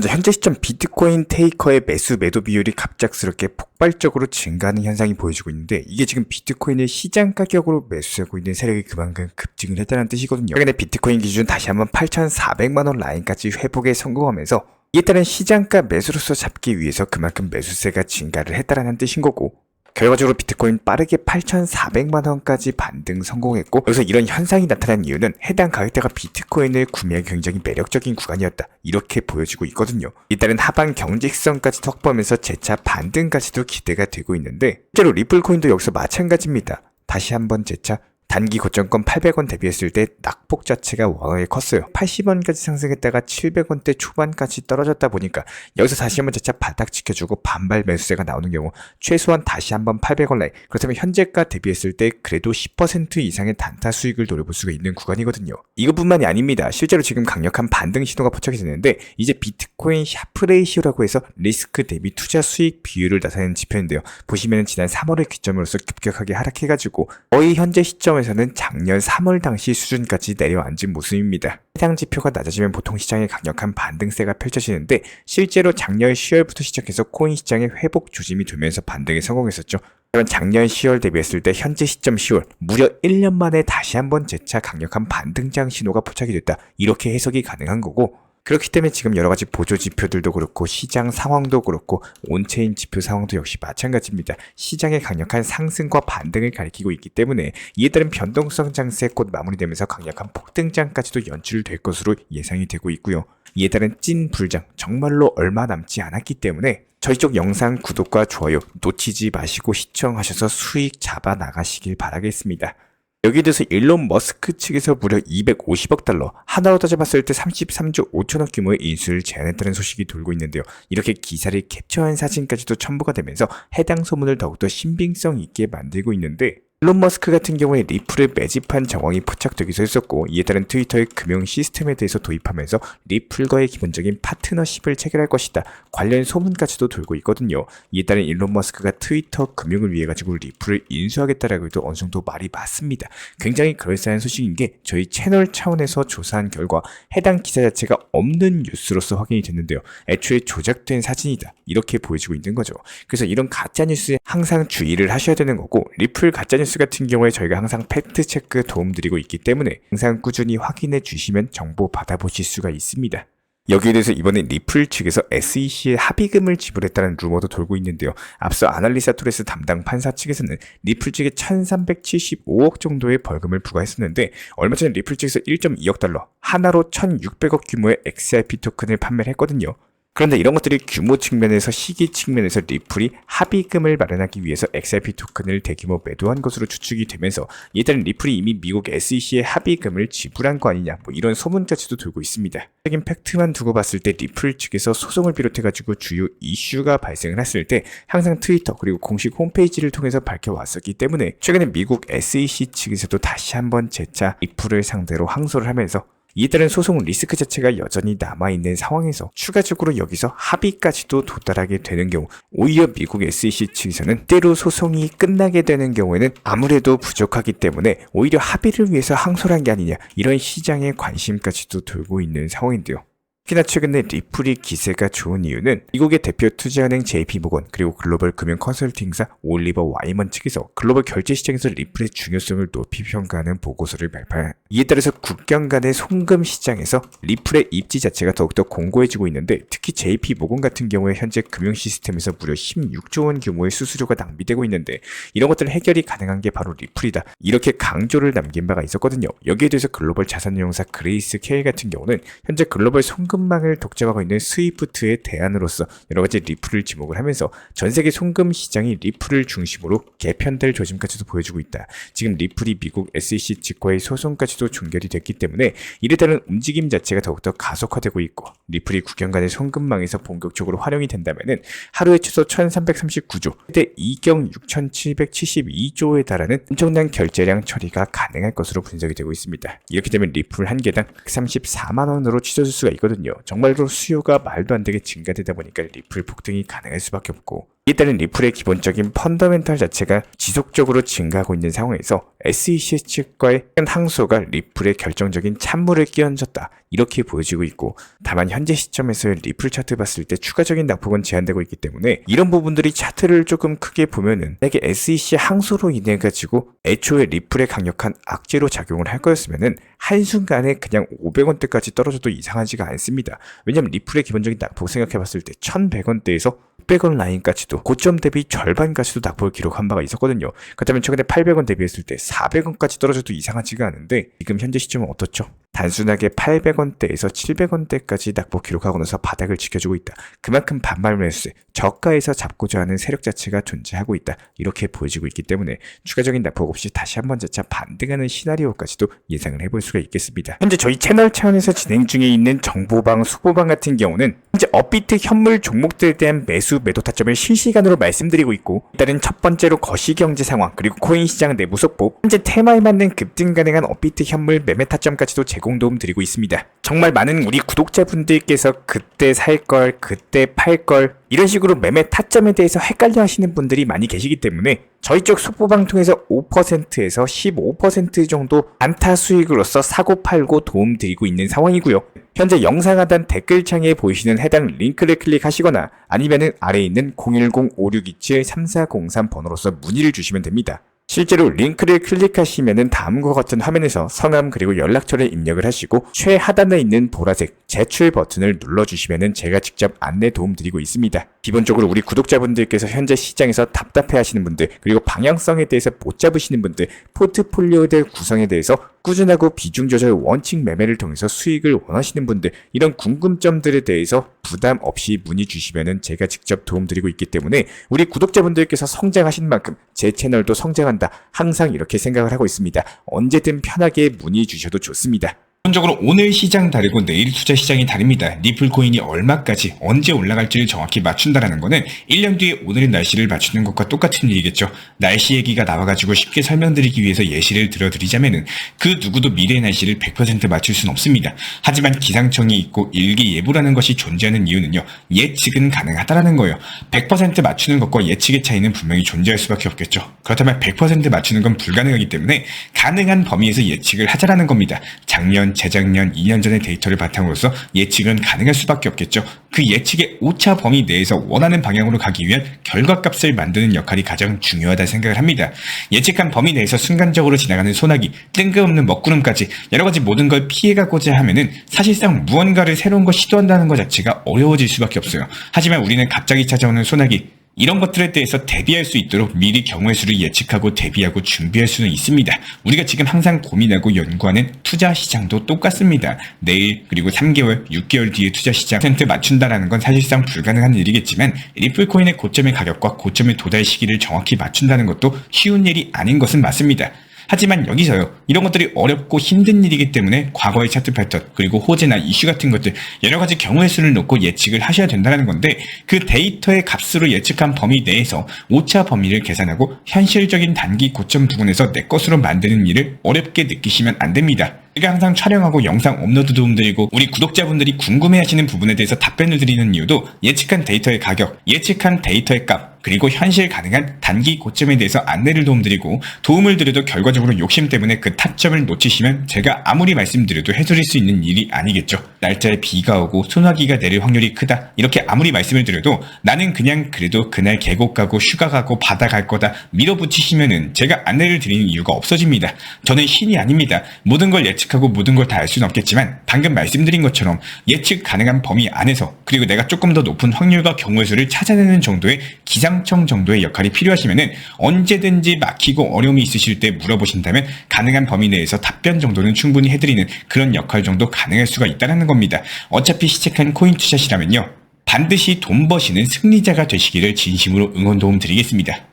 먼저 현재 시점 비트코인 테이커의 매도 비율이 갑작스럽게 폭발적으로 증가하는 현상이 보여지고 있는데, 이게 지금 비트코인을 시장 가격으로 매수하고 있는 세력이 그만큼 급증을 했다는 뜻이거든요. 최근에 비트코인 기준 다시 한번 8,400만원 라인까지 회복에 성공하면서 이에 따른 시장가 매수로서 잡기 위해서 그만큼 매수세가 증가를 했다는 뜻인 거고, 결과적으로 비트코인 빠르게 8,400만원까지 반등 성공했고, 여기서 이런 현상이 나타난 이유는 해당 가격대가 비트코인을 구매하기 굉장히 매력적인 구간이었다, 이렇게 보여지고 있거든요. 이따른 하방 경직성까지도 확보하면서 재차 반등까지도 기대가 되고 있는데, 실제로 리플코인도 여기서 마찬가지입니다. 다시 한번 재차 단기 고점권 800원 대비했을 때 낙폭 자체가 워낙에 컸어요. 80원까지 상승했다가 700원대 초반까지 떨어졌다 보니까 여기서 다시 한번 재차 바닥 지켜주고 반발 매수세가 나오는 경우 최소한 다시 한번 800원 라인, 그렇다면 현재가 대비했을 때 그래도 10% 이상의 단타 수익을 노려볼 수가 있는 구간이거든요. 이것뿐만이 아닙니다. 실제로 지금 강력한 반등 신호가 포착이 되는데, 이제 비트코인 샤프 레이시오라고 해서 리스크 대비 투자 수익 비율을 나타내는 지표인데요. 보시면 지난 3월을 기점으로서 급격하게 하락해가지고 거의 현재 시점에서는 작년 3월 당시 수준까지 내려앉은 모습입니다. 해당 지표가 낮아지면 보통 시장에 강력한 반등세가 펼쳐지는데, 실제로 작년 10월부터 시작해서 코인 시장의 회복 조짐이 돌면서 반등에 성공했었죠. 그럼 작년 10월 대비했을 때 현재 시점 10월 무려 1년 만에 다시 한번 재차 강력한 반등장 신호가 포착이 됐다, 이렇게 해석이 가능한 거고, 그렇기 때문에 지금 여러가지 보조 지표들도 그렇고 시장 상황도 그렇고 온체인 지표 상황도 역시 마찬가지입니다. 시장의 강력한 상승과 반등을 가리키고 있기 때문에 이에 따른 변동성 장세 곧 마무리되면서 강력한 폭등장까지도 연출될 것으로 예상이 되고 있고요. 이에 따른 찐 불장 정말로 얼마 남지 않았기 때문에 저희 쪽 영상 구독과 좋아요 놓치지 마시고 시청하셔서 수익 잡아 나가시길 바라겠습니다. 여기에 대해서 일론 머스크 측에서 무려 250억 달러, 하나로 따져봤을 때 33조 5천억 규모의 인수를 제안했다는 소식이 돌고 있는데요. 이렇게 기사를 캡처한 사진까지도 첨부가 되면서 해당 소문을 더욱더 신빙성 있게 만들고 있는데, 일론 머스크 같은 경우에 리플을 매집한 정황이 포착되기도 했었고, 이에 따른 트위터의 금융 시스템에 대해서 도입하면서 리플과의 기본적인 파트너십을 체결할 것이다, 관련 소문까지도 돌고 있거든요. 이에 따른 일론 머스크가 트위터 금융을 위해 가지고 리플을 인수하겠다라고 해도 어느 정도 말이 맞습니다. 굉장히 그럴싸한 소식인 게 저희 채널 차원에서 조사한 결과 해당 기사 자체가 없는 뉴스로서 확인이 됐는데요. 애초에 조작된 사진이다, 이렇게 보여지고 있는 거죠. 그래서 이런 가짜뉴스에 항상 주의를 하셔야 되는 거고, 리플 가짜뉴스 같은 경우에 저희가 항상 팩트체크 도움드리고 있기 때문에 항상 꾸준히 확인해 주시면 정보 받아보실 수가 있습니다. 여기에 대해서 이번에 리플 측에서 SEC에 합의금을 지불했다는 루머도 돌고 있는데요. 앞서 아날리사 토레스 담당 판사 측에서는 리플 측에 1375억 정도의 벌금을 부과했었는데, 얼마 전에 리플 측에서 1.2억 달러, 하나로 1600억 규모의 XRP 토큰을 판매를 했거든요. 그런데 이런 것들이 규모 측면에서 시기 측면에서 리플이 합의금을 마련하기 위해서 XRP 토큰을 대규모 매도한 것으로 추측이 되면서, 이에 따른 리플이 이미 미국 SEC에 합의금을 지불한 거 아니냐, 이런 소문까지도 돌고 있습니다. 적인 팩트만 두고 봤을 때 리플 측에서 소송을 비롯해가지고 주요 이슈가 발생을 했을 때 항상 트위터 그리고 공식 홈페이지를 통해서 밝혀왔었기 때문에 최근에 미국 SEC 측에서도 다시 한번 재차 리플을 상대로 항소를 하면서, 이에 따른 소송 리스크 자체가 여전히 남아있는 상황에서 추가적으로 여기서 합의까지도 도달하게 되는 경우, 오히려 미국 SEC 측에서는 때로 소송이 끝나게 되는 경우에는 아무래도 부족하기 때문에 오히려 합의를 위해서 항소를 한 게 아니냐, 이런 시장의 관심까지도 돌고 있는 상황인데요. 특히나 최근에 리플이 기세가 좋은 이유는 미국의 대표 투자은행 JP모건 그리고 글로벌 금융 컨설팅사 올리버 와이먼 측에서 글로벌 결제 시장에서 리플의 중요성을 높이 평가하는 보고서를 발표한, 이에 따라서 국경 간의 송금 시장에서 리플의 입지 자체가 더욱더 공고해지고 있는데, 특히 JP모건 같은 경우에 현재 금융 시스템에서 무려 16조 원 규모의 수수료가 낭비되고 있는데, 이런 것들을 해결이 가능한 게 바로 리플이다, 이렇게 강조를 남긴 바가 있었거든요. 여기에 대해서 글로벌 자산운용사 그레이스 케일 같은 경우는 현재 글로벌 송금망을 독점하고 있는 스위프트의 대안으로서 여러가지 리플을 지목을 하면서 전세계 송금 시장이 리플을 중심으로 개편될 조짐까지도 보여주고 있다. 지금 리플이 미국 SEC 측과의 소송까지도 종결이 됐기 때문에 이에 따른 움직임 자체가 더욱더 가속화되고 있고, 리플이 국경 간의 송금망에서 본격적으로 활용이 된다면은 하루에 최소 1339조, 최대 2경 6772조에 달하는 엄청난 결제량 처리가 가능할 것으로 분석이 되고 있습니다. 이렇게 되면 리플 한 개당 134만 원으로 치솟을 수가 있거든요. 정말로 수요가 말도 안 되게 증가되다 보니까 리플 폭등이 가능할 수밖에 없고, 이에 따른 리플의 기본적인 펀더멘털 자체가 지속적으로 증가하고 있는 상황에서 SEC 측과의 항소가 리플의 결정적인 찬물을 끼얹었다, 이렇게 보여지고 있고, 다만 현재 시점에서의 리플 차트 봤을 때 추가적인 낙폭은 제한되고 있기 때문에 이런 부분들이 차트를 조금 크게 보면은 만약에 SEC 항소로 인해 가지고 애초에 리플의 강력한 악재로 작용을 할 거였으면은 한순간에 그냥 500원대까지 떨어져도 이상하지가 않습니다. 왜냐면 리플의 기본적인 낙폭 생각해봤을 때 1100원대에서 600원 라인까지도 고점 대비 절반까지도 낙폭을 기록한 바가 있었거든요. 그렇다면 최근에 800원 대비했을 때 400원까지 떨어져도 이상하지가 않은데 지금 현재 시점은 어떻죠? 단순하게 800원대에서 700원대까지 낙폭 기록하고 나서 바닥을 지켜주고 있다. 그만큼 반발 매수세, 저가에서 잡고자 하는 세력 자체가 존재하고 있다, 이렇게 보여지고 있기 때문에 추가적인 낙폭 없이 다시 한번 재차 반등하는 시나리오까지도 예상을 해볼 수가 있겠습니다. 현재 저희 채널 차원에서 진행 중에 있는 정보방, 수보방 같은 경우는 현재 업비트 현물 종목들에 대한 매수, 매도 타점을 실시간으로 말씀드리고 있고, 일단은 첫 번째로 거시경제 상황, 그리고 코인 시장 내부 속보, 현재 테마에 맞는 급등 가능한 업비트 현물 매매 타점까지도 제공 도움 드리고 있습니다. 정말 많은 우리 구독자분들께서 그때 살 걸, 그때 팔 걸, 이런 식으로 매매 타점에 대해서 헷갈려 하시는 분들이 많이 계시기 때문에 저희 쪽 속보방 통해서 5%에서 15% 정도 안타 수익으로서 사고 팔고 도움 드리고 있는 상황이고요. 현재 영상 하단 댓글창에 보이시는 해당 링크를 클릭하시거나 아니면은 아래에 있는 010-5627-3403 번호로서 문의를 주시면 됩니다. 실제로 링크를 클릭하시면은 다음과 같은 화면에서 성함 그리고 연락처를 입력을 하시고 최하단에 있는 보라색 제출 버튼을 눌러주시면은 제가 직접 안내 도움 드리고 있습니다. 기본적으로 우리 구독자분들께서 현재 시장에서 답답해 하시는 분들, 그리고 방향성에 대해서 못 잡으시는 분들, 포트폴리오들 구성에 대해서 꾸준하고 비중 조절 원칙 매매를 통해서 수익을 원하시는 분들, 이런 궁금점들에 대해서 부담 없이 문의 주시면은 제가 직접 도움 드리고 있기 때문에 우리 구독자분들께서 성장하신 만큼 제 채널도 성장한다, 항상 이렇게 생각을 하고 있습니다. 언제든 편하게 문의 주셔도 좋습니다. 기본적으로 오늘 시장 다르고 내일 투자 시장이 다릅니다. 리플 코인이 얼마까지 언제 올라갈지를 정확히 맞춘다라는 거는 1년 뒤에 오늘의 날씨를 맞추는 것과 똑같은 일이겠죠. 날씨 얘기가 나와가지고 쉽게 설명드리기 위해서 예시를 들어드리자면은 그 누구도 미래의 날씨를 100% 맞출 수는 없습니다. 하지만 기상청이 있고 일기예보라는 것이 존재하는 이유는요, 예측은 가능하다라는 거예요. 100% 맞추는 것과 예측의 차이는 분명히 존재할 수밖에 없겠죠. 그렇다면 100% 맞추는 건 불가능하기 때문에 가능한 범위에서 예측을 하자라는 겁니다. 작년, 재작년, 2년 전의 데이터를 바탕으로서 예측은 가능할 수밖에 없겠죠. 그 예측의 오차 범위 내에서 원하는 방향으로 가기 위한 결과값을 만드는 역할이 가장 중요하다 생각을 합니다. 예측한 범위 내에서 순간적으로 지나가는 소나기, 뜬금없는 먹구름까지 여러가지 모든 걸 피해가고자 하면은 사실상 무언가를 새로운 걸 시도한다는 것 자체가 어려워질 수밖에 없어요. 하지만 우리는 갑자기 찾아오는 소나기, 이런 것들에 대해서 대비할 수 있도록 미리 경우의 수를 예측하고 대비하고 준비할 수는 있습니다. 우리가 지금 항상 고민하고 연구하는 투자 시장도 똑같습니다. 내일 그리고 3개월, 6개월 뒤에 투자 시장 % 맞춘다라는 건 사실상 불가능한 일이겠지만 리플 코인의 고점의 가격과 고점의 도달 시기를 정확히 맞춘다는 것도 쉬운 일이 아닌 것은 맞습니다. 하지만 여기서요, 이런 것들이 어렵고 힘든 일이기 때문에 과거의 차트 패턴, 그리고 호재나 이슈 같은 것들 여러가지 경우의 수를 놓고 예측을 하셔야 된다는 건데, 그 데이터의 값으로 예측한 범위 내에서 오차 범위를 계산하고 현실적인 단기 고점 부분에서 내 것으로 만드는 일을 어렵게 느끼시면 안 됩니다. 제가 항상 촬영하고 영상 업로드 도움 드리고 우리 구독자분들이 궁금해하시는 부분에 대해서 답변을 드리는 이유도 예측한 데이터의 가격, 예측한 데이터의 값, 그리고 현실 가능한 단기 고점에 대해서 안내를 도움드리고, 도움을 드려도 결과적으로 욕심 때문에 그 타점을 놓치시면 제가 아무리 말씀드려도 해드릴 수 있는 일이 아니겠죠. 날짜에 비가 오고 소나기가 내릴 확률이 크다, 이렇게 아무리 말씀을 드려도 나는 그냥 그래도 그날 계곡 가고 휴가 가고 바다 갈 거다 밀어붙이시면은 제가 안내를 드리는 이유가 없어집니다. 저는 신이 아닙니다. 모든 걸 예측하고 모든 걸 다 알 수는 없겠지만 방금 말씀드린 것처럼 예측 가능한 범위 안에서, 그리고 내가 조금 더 높은 확률과 경우의 수를 찾아내는 정도의 기상청 정도의 역할이 필요하시면은 언제든지 막히고 어려움이 있으실 때 물어보신다면 가능한 범위 내에서 답변 정도는 충분히 해드리는 그런 역할 정도 가능할 수가 있다는 겁니다. 어차피 시작한 코인 투자시라면요, 반드시 돈 버시는 승리자가 되시기를 진심으로 응원 도움 드리겠습니다.